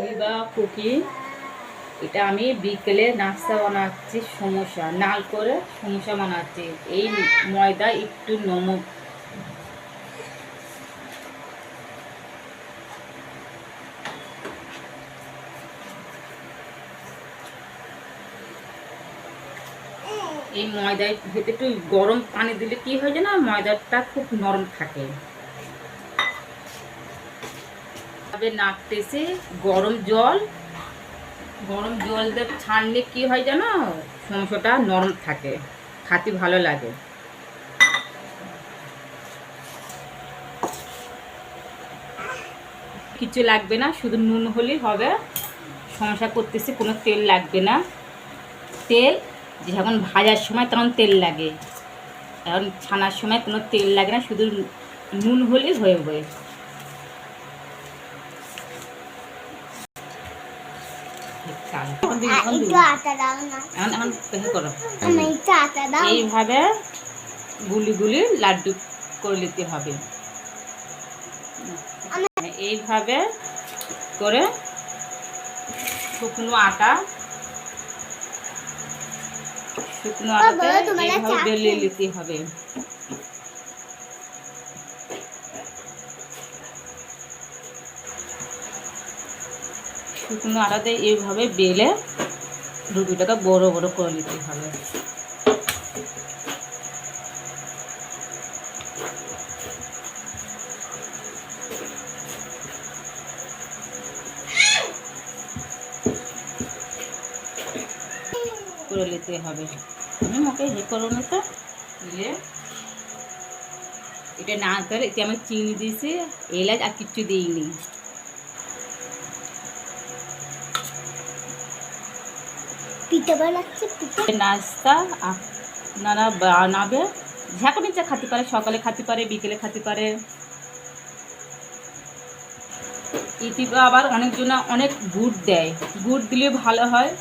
মুড়ি বা কুকি, এটা আমি বিকেলে নাস্তা বানাচ্ছি। সমোসা নাল করে সমোসা বানাচ্ছি। এই ময়দা একটু নমক, এই ময়দায় ভেতরে একটু গরম পানি দিলে কি হয় জানো, ময়দাটা খুব নরম থাকে। নাড়তেছি গরম জল দিয়ে ছাড়লে কি হয় জানো, সমোসাটা নরম থাকে, খেতে ভালো লাগে। কিছু লাগবে না, শুধু নুন হলেই হবে। সমোসা করতেছি, কোনো তেল লাগবে না। তেল যখন ভাজার সময় তখন তেল লাগে, এখন ছানার সময় কোনো তেল লাগে না, শুধু নুন হলেই হয়ে যাবে। এইভাবে গুলি গুলি লাড্ডু করে নিতে হবে। এইভাবে করে শুকনো আটাতে এইভাবে বেলে নিতে হবে। শুকনো আটাতে এইভাবে বেলে রুটিটাকে বড় বড় করে নিতে হবে। করে নিতে হবে। আমি ওকে করো না তো দিলে এটা না করে, এতে আমি চিনি দিয়েছি, এলাচ আর কিচ্ছু দিইনি। নাস্তা আপনারা বানাবে, যখন ইচ্ছা খেতে পারে, সকালে খেতে পারে, বিকেলে খেতে পারে। এতে আবার অনেকজন অনেক গুড় দেয়, গুড় দিলে ভালো হয়।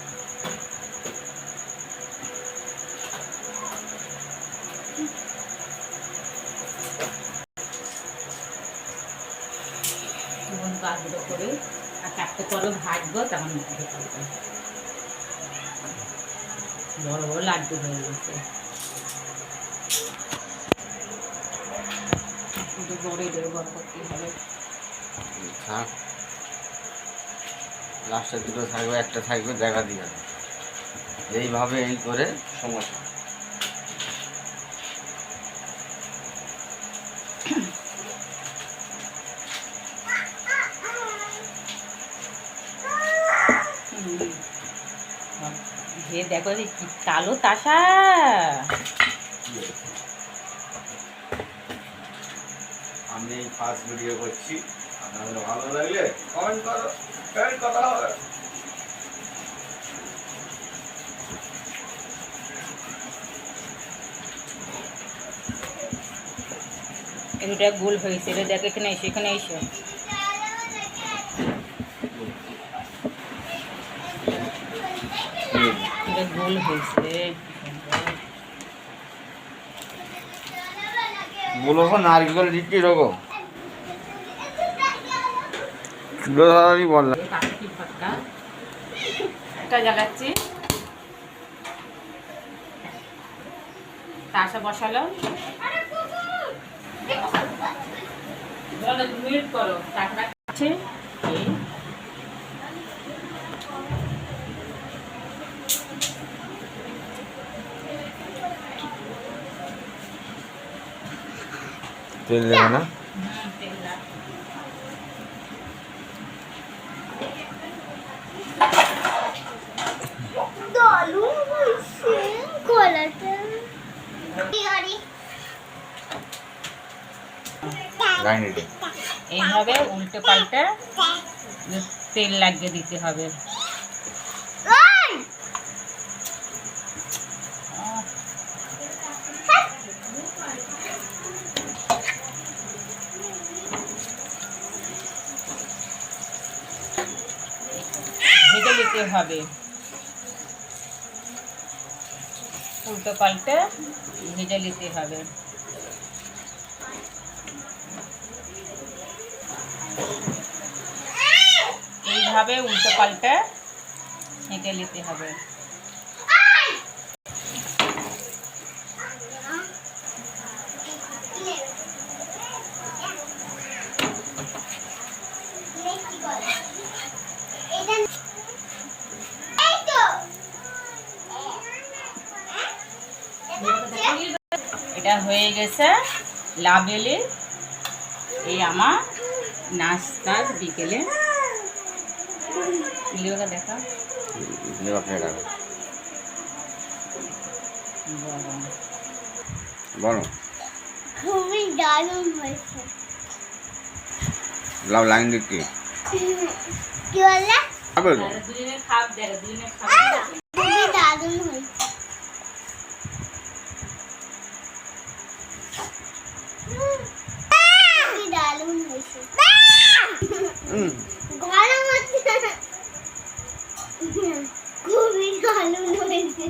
কাজগুলো করে আর চারটে পরে ভাজবো, তখন বড় বড় লাড্ডু হয়ে গেছে। বড় করতে হবে। লাস্টে দুটো থাকবে, একটা থাকবে জায়গা দিয়ে। এইভাবে এই করে সমস্যা। দেখো কি কালো তাসা। আমি ফার্স্ট ভিডিও করছি, আপনাদের ভালো লাগলে কমেন্ট করো, কমেন্ট কথা হবে। এটা গোল হয়েছে, এটা দেখো এখানে এসে, এখানে এসে এটা গোল হয়েছে। বলো নারকেল দিচ্ছি রকম চুলো ধরারই বললাম। একটা জ্বালাচ্ছি, তাসা বসালাম। 2 মিনিট করো, তারপরে তেল দেবে না? এইভাবে উল্টে পাল্টে তেল লাগিয়ে দিতে হবে। ভেজে নিতে হবে, উল্টো পাল্টে ভেজে নিতে হবে। এইভাবে উল্টো পাল্টে ছেঁকে নিতে হবে। এটা হয়ে গেছে লাবেলি এই আমার নাস্তার বিকেলে। মিলিবাকে দেখা বলো খুবই দারুণ হয়েছে। লাভ লাইন দেখি কি বললে? খাবে তো দুজনে খাব দেখো, দুজনে খাবে। খুবই দারুণ হয়েছে। খুবই দারুণ হয়েছে। গরম হচ্ছে। খুবই দারুণ হয়েছে।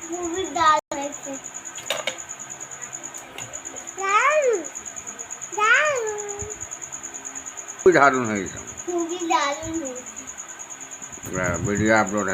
খুবই দারুণ হয়েছে। দারুণ দারুণ খুবই দারুণ হয়েছে। খুবই দারুণ হয়েছে। Video upload